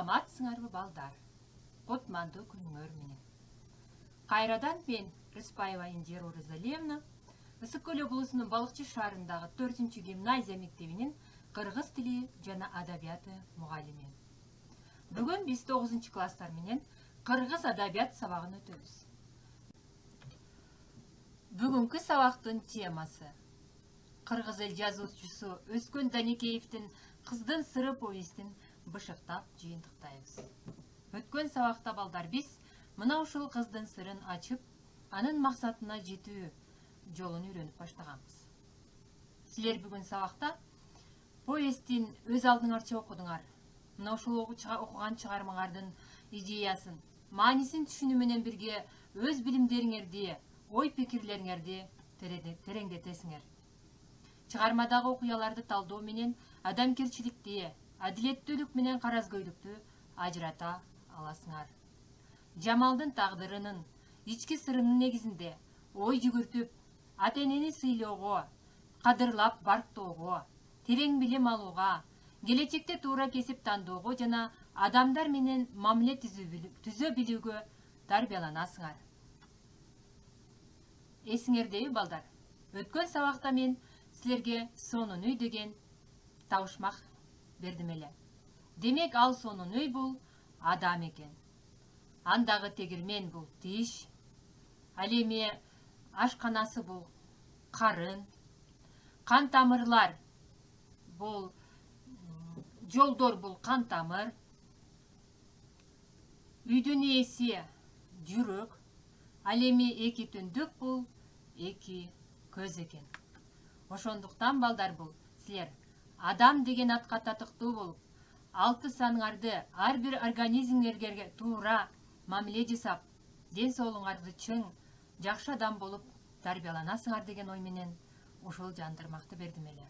Саламатсыңарбы балдар? Кутмандуу күнүңөр менен. Кайрадан мен Рыспаева Индира Оразалиевна Ысык Көл облусунун Балыкчы шаарындагы 4-гимназия мектебинин кыргыз тили жана адабияты мугалими. Бүгүн биз 9-класстар менен кыргыз адабият сабагын өтөбүз. Бүгүнкү сабактын темасы кыргыз эл жазуучусу Өскөн Даникеевдин Кыздын сыры повестин бышыктап жыйынтыктайбыз. Өткөн сабакта балдар биз мына ушул кыздын сырын ачып, анын максатына жетүү жолун үйрөнүп баштаганбыз. Силер бүгүн сабакта повесттин өз алдыңарча окудуңар. Мына ушул окуган чыгармаңардын идеясын, маанисин түшүнүү менен бирге өз билимдериңерди, ой пикирлериңерди тереңдетесиңер. Чыгармадагы окуяларды талдоо менен адамгерчиликти, адилеттүүлүк менен каразгөйлүктү ажырата аласыңар. Жамалдын тагдырынын, ички сырынын негизинде ой жүгүртүп, ата-энени сыйлоого, кадырлап барктоого, терең билим алууга, келечекте туура кесип тандоого жана адамдар менен мамиле түзө билүүгө тарбияланасыңар. Эсиңердеби балдар? Өткөн сабакта мен силерге сонун үй деген табышмак бердим эле. Демек ал сонун үй бул адам экен. Андагы тегирмен бул тиш, ал эми ашканасы бул карын, кан тамырлар бул жолдор бул кан тамыр, үйдүн ээси жүрөк, ал эми эки түндүк бул эки көз экен. Ошондуктан балдар бул силер адам деген атка татыктуу болуп, 6 саныңарды ар бир организмдерге туура мамиле жасап, ден соолугуңарды чың, жакшы адам болуп тарбияланасыңар деген ой менен ушул жандырмакты бердим эле.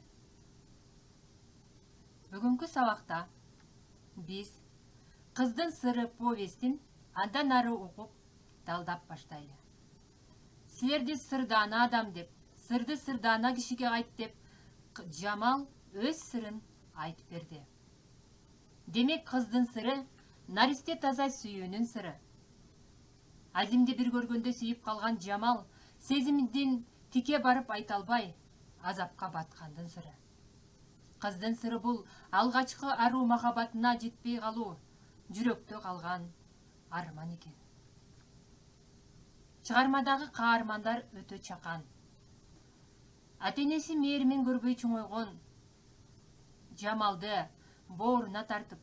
Бүгүнкү сабакта биз Кыздын сыры повестин андан ары окуп, талдап баштайлы. Силерди сырдаана адам деп, сырды сырдаана кишиге айт деп, Жамал өз сырын айтып берди. Демек кыздын сыры наристе таза сүйүүнүн сыры. Азимди бир көргөндө сүйүп калган Жамал сезимдин тике барып айта албай, азапка баткандын сыры. Кыздын сыры бул алгачкы аруу махабатына жетпей калуу, жүрөктө калган арман экен. Чыгармадагы каармандар өтө чакан. Ата-энеси мээримин көрбөй чоңойгон Жамалды бооруна тартып,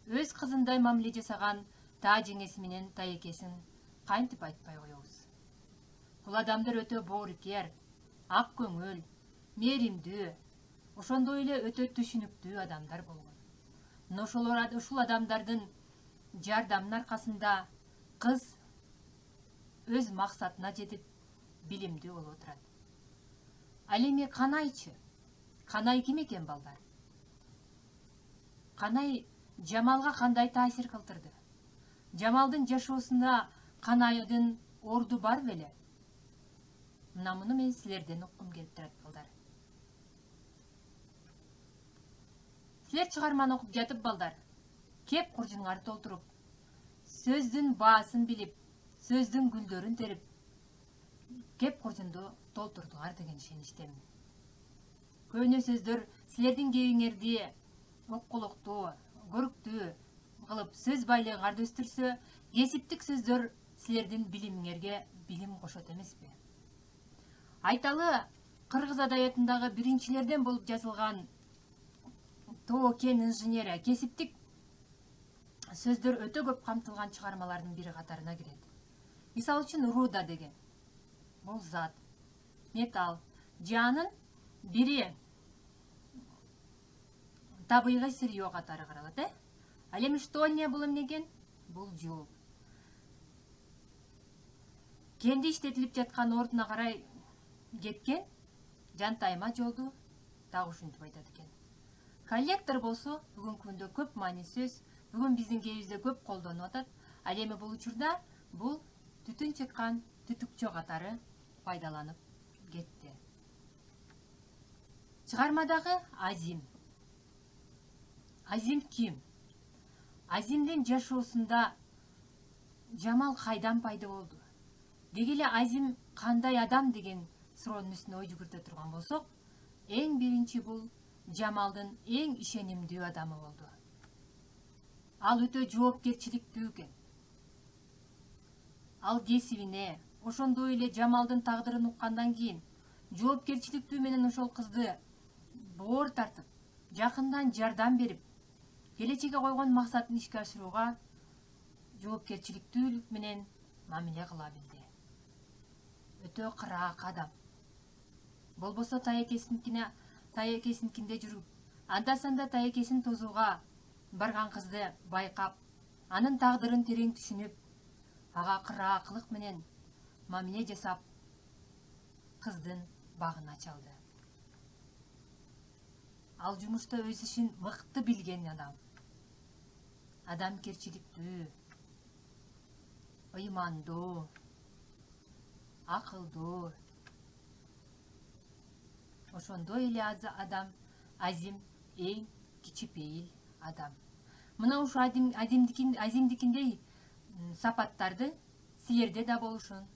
өз кызындай мамиле жасаган та жеңеси менен тайекесин кантип айтпай коебуз. Бул адамдар өтө боорукер, ак көңүл, мээримдүү, ошондой эле өтө түшүнүктүү адамдар болгон. Ушул адамдардын жардамынын аркасында кыз өз максатына жетип, билимдүү болуп отурат. Ал эми Канайчы? Канай ким экен балдар? Канай Жамалга кандай таасир кылдырды? Жамалдын жашоосуна Канайдын орду бар беле? Мына муну мен силерден уккум келип турат балдар. Силер чыгарманы окуп жатып балдар, кеп куржуңарды толтуруп, сөздүн баасын билип, сөздүн гүлдөрүн терип, кеп куржунду толтурдуңар деген ишеничтемин. Көөнө сөздөр силердин кебиңерди оккулуктуу, көрктүү кылып сөз байлыгыңарды өстүрсө, кесиптик сөздөр силердин билимиңерге билим кошот эмеспи? Айталы, кыргыз адабиятындагы биринчилерден болуп жазылган Тоо Кен инженери кесиптик сөздөр өтө көп камтылган чыгармалардын бири катарына кирет. Мисалы үчүн руда деген бул зат, металл, жанын бири табыйгый сырьё катары каралат, Ал эми штольня бул эмне экен? Бул жол. Кенди иштетилип жаткан ордуна карай кеткен жантайма жолду дагы ушинтип айтат экен. Коллектор болсо бүгүнкү күндө көп маани сөз, бүгүн биздин кебизде көп колдонуп атат. Ал эми бул учурда бул түтүн чыккан түтүкчө катары пайдаланып кетти. Чыгармадагы Азим. Азим ким? Азимдин жашоосунда Жамал кайдан пайда болду? Деги эле Азим кандай адам деген суроонун үстүнө ой жүгүртө турган болсок, эң биринчи бул Жамалдын эң ишенимдүү адамы болду. Ал өтө жоопкерчиликтүү экен. Ал кесибине, ошондой эле Жамалдын тагдырын уккандан кийин жоопкерчиликтүү менен ошол кызды боор тартып, жакындан жардам берип, келечекке койгон максатын ишке ашырууга жоопкерчиликтүүлүк менен мамиле кыла билди. Өтө кыраак адам. Болбосо таекесинкинде жүрүп, анда-санда таекесин тозууга барган кызды байкап, анын тагдырын терең түшүнүп, ага кыраакылык менен мамиле жасап, кыздын багына чалды. Ал жумушта өз ишин мыкты билген адам. Адамкерчиликтүү, ыймандуу, акылдуу. Ошондой эле адам Азим эң кичипейил адам. Мына ушу Азимдикиндей сапаттарды силерде да болушун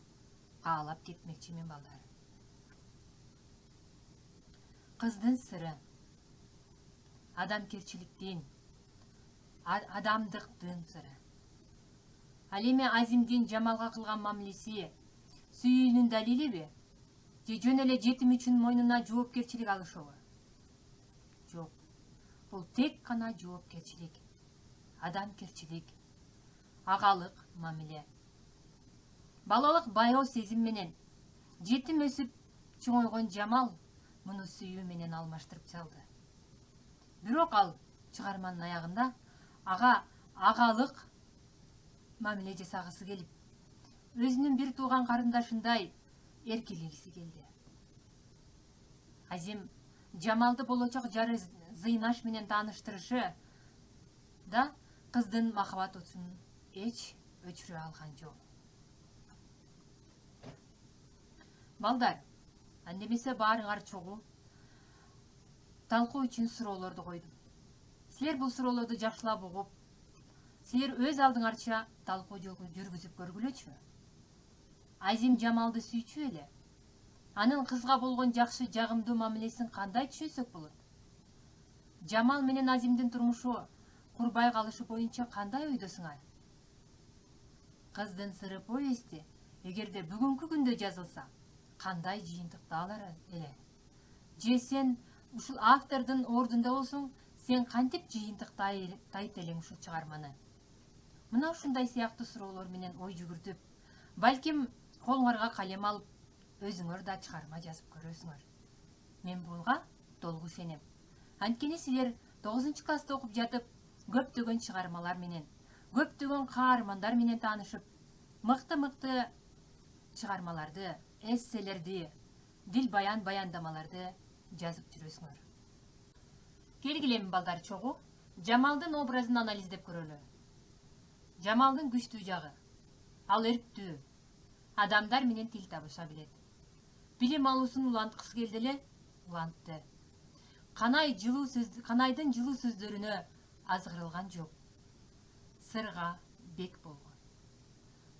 каалап кетмекчимин балдар. Кыздын сыры адамкерчиликтин, адамдыктын сыры. Ал эми Азимдин Жамалга кылган мамилеси сүйүүнүн далилиби? Же жөн эле жетим үчүн мойнуна жоопкерчилик алышыбы? Жок. Бул тек гана жоопкерчилик, адамкерчилик, агалык мамиле. Балалык баяу сезим менен жетим өсүп чоңойгон Жамал муну сүйүү менен алмаштырып чалды. Бирок ал чыгарманын аягында ага агалык мамиле жасагысы келип, өзүнүн бир тууган карындашындай эркелегиси келди. Азим Жамалды болочок жары Зыйнаш менен тааныштырышы да кыздын махабат отун эч өчүрө алган жок. Балдар, андемесе баарыңар чогуу талкуу үчүн суроолорду койдум. Силер бул суроолорду жакшылап угуп, силер өз алдыңарча талкуу жүргүзүп көргүлөчү. Азим Жамалды сүйчү эле. Анын кызга болгон жакшы жагымдуу мамилесин кандай түшүнсөк болот? Жамал менен Азимдин турмушу курбай калышы боюнча кандай ойдосуңар? Кыздын сыры повести эгерде бүгүнкү күндө жазылса, кандай жыйынтыкты алар эле? Же сен ушул автордун ордунда болсоң, сен кантип жыйынтыктайт элең ушул чыгарманы? Мына ушундай сыяктуу суроолор менен ой жүгүртүп, балким колуңарга калем алып, өзүңөр да чыгарма жазып көрөсүңөр. Мен буга толук ишенем. Анткени силер 9-класста окуп жатып, көптөгөн чыгармалар менен, көптөгөн каармандар менен таанышып, мыкты чыгармаларды, эсселерди, дил баяндамаларды жазып жүрөсүңөр. Келгиле балдар чогуу, Жамалдын образын анализдеп көрөлү. Жамалдын күчтүү жагы. Ал эрктүү. Адамдар менен тил табыша билет. Билим алуусун уланткысы келди эле, улантты. Канайдын жылуу сөздөрүнө азгырылган жок. Сырга бек болгон.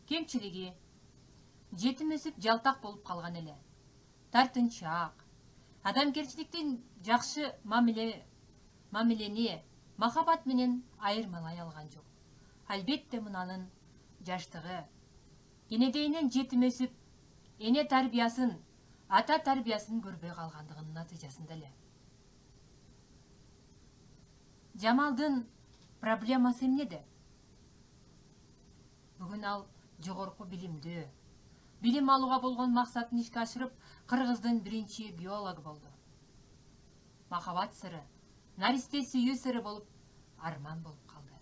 Кемчилиги жетим өсүп жалтак болуп калган эле. Тартынчаак. Адамкерчиликтин жакшы мамилени махабат менен айырмалай алган жок. Албетте мунанын жаштыгы, кенедейинен жетим өсүп, эне тарбиясын, ата тарбиясын көрбөй калгандыгынын натыйжасында эле. Жамалдын проблемасы эмнеде? Бүгүн ал жогорку билимдүү, билим алууга болгон максатын ишке ашырып, Кыргыздын биринчи биологу болду. Махабат сыры, наристе сүйүү сыры болуп, арман болуп калды.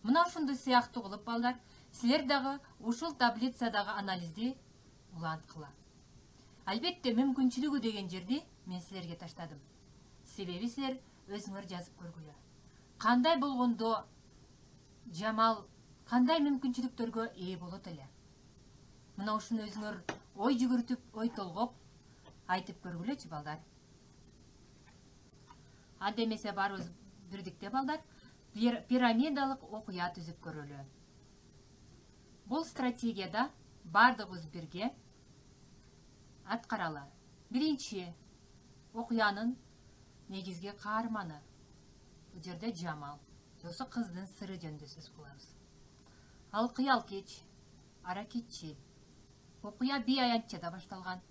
Мына ушундай сыяктуу кылып балдар, силер дагы ушул таблицадагы анализди уланткыла. Албетте мүмкүнчүлүгү деген жерди мен силерге таштадым. Себеби силер өзүңөр жазып көргүлө. Кандай болгондо Жамал кандай мүмкүнчүлүктөргө ээ болот эле? Мына ушуну өзүңөр ой жүгүртүп, ой толгоп айтып көргүлөчү балдар. Андемесе баарыбыз бирдикте балдар. пирамидалык окуя түзүп көрөлү. Бул стратегияда бардыгыбыз бирге аткаралы. Биринчи окуянын негизги каарманы. Бул жерде Жамал, жосу кыздын сыры жөнүндө сөз кылабыз. Ал кыялкеч, аракетчил. Окуя бейаянтчада башталган,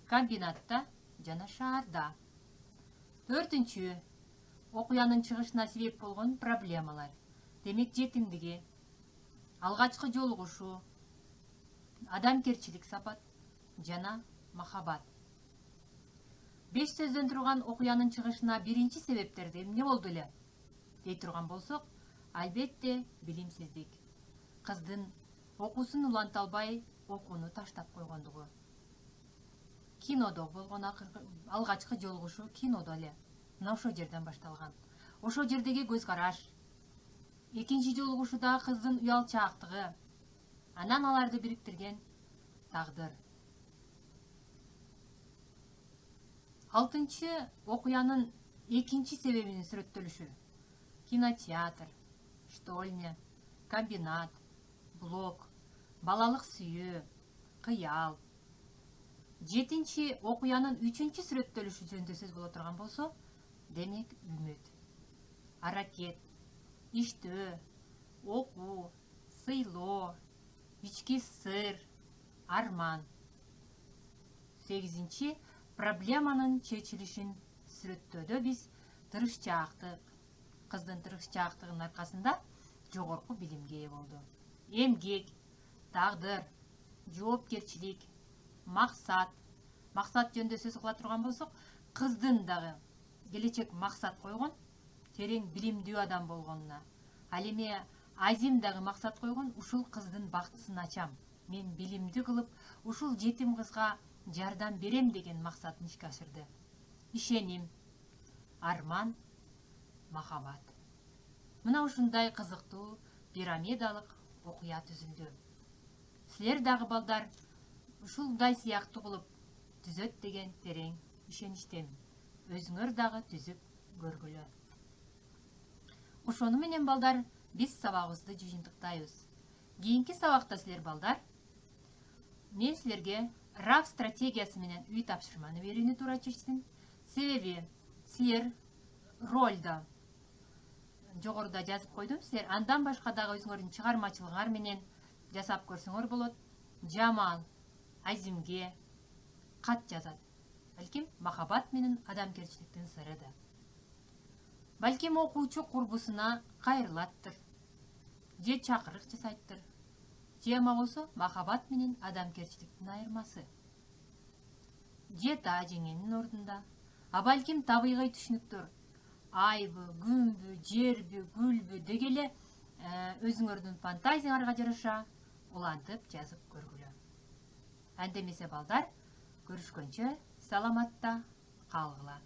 комбинатта жана шаарда. Төртүнчү, окуянын чыгышына себеп болгон проблемалар. Демек жетимдиги, алгачкы жолугушуу, адамгерчилик сапат жана махабат. 5 сөздөн турган окуянын чыгышына биринчи себептерди эмне болду эле дей турган болсок, албетте билимсиздик. Кыздын окуусун уланта албай окууну таштап койгондугу. Кинодо болгон алгачкы жолугушуу кинодо эле. Мына ошол жерден башталган. Ошол жердеги көз караш. Экинчи жолугушуудагы кыздын уялчаактыгы. Анан аларды бириктирген тагдыр. Алтынчы, окуянын экинчи себебинин сүрөттөлүшү. Кинотеатр, штольня, комбинат, блок, балалык сүйүү, кыял. Жетинчи, окуянын үчүнчү сүрөттөлүшү жөнүндө сөз боло турган болсо, демек үмүт, аракет, иштөө, окуу, сыйлоо, ички сыр, арман. Сегизинчи, проблеманын чечилишин сүрөттөөдө биз тырышчаактык, кыздын тырышчаактыгынын аркасында жогорку билимге ээ болду. Эмгек, тагдыр, жоопкерчилик, максат. Максат жөнүндө сөз кыла турган болсок, кыздын дагы келечек максат койгон, терең билимдүү адам болгонуна. Ал эми Азим дагы максат койгон, ушул кыздын бактысын ачам. Мен билимди кылып, ушул жетим кызга жардам берем деген максатын ишке ашырды. Ишеним, арман, махабат. Мына ушундай кызыктуу пирамидалык окуя түзүлдү. Силер дагы балдар ушундай сыяктуу кылып түзөт деген терең ишеничтемин. Өзүңөр дагы түзүп көргүлө. Ошону менен балдар, биз сабагыбызды жыйынтыктайбыз. Кийинки сабакта силер балдар, мен силерге RAV стратегиясы менен үй тапшырманы берүүнү туура чечтим. Себеби силер ролда жогоруда жазып койдум. Силер андан башка дагы өзүңөрдүн чыгармачылыгыңар менен жасап көрсөңөр болот. Жамал Азимге кат жазат. Балким махабат менен адамгерчиликтин сырыды. Балким окуучу курбусуна кайрылаттыр. Же чакырык жасайттыр. Тема болсо махабат менен адамгерчиликтин айырмасы. Же та жеңенин ордунда. А балким табигый түшүнүктөр. Айбы, күнбү, жерби, гүлбү дегеле өзүңөрдүн фантазияңарга жараша улантып жазып көргүлө. Андемесе балдар, көрүшкөнчө саламатта калгыла.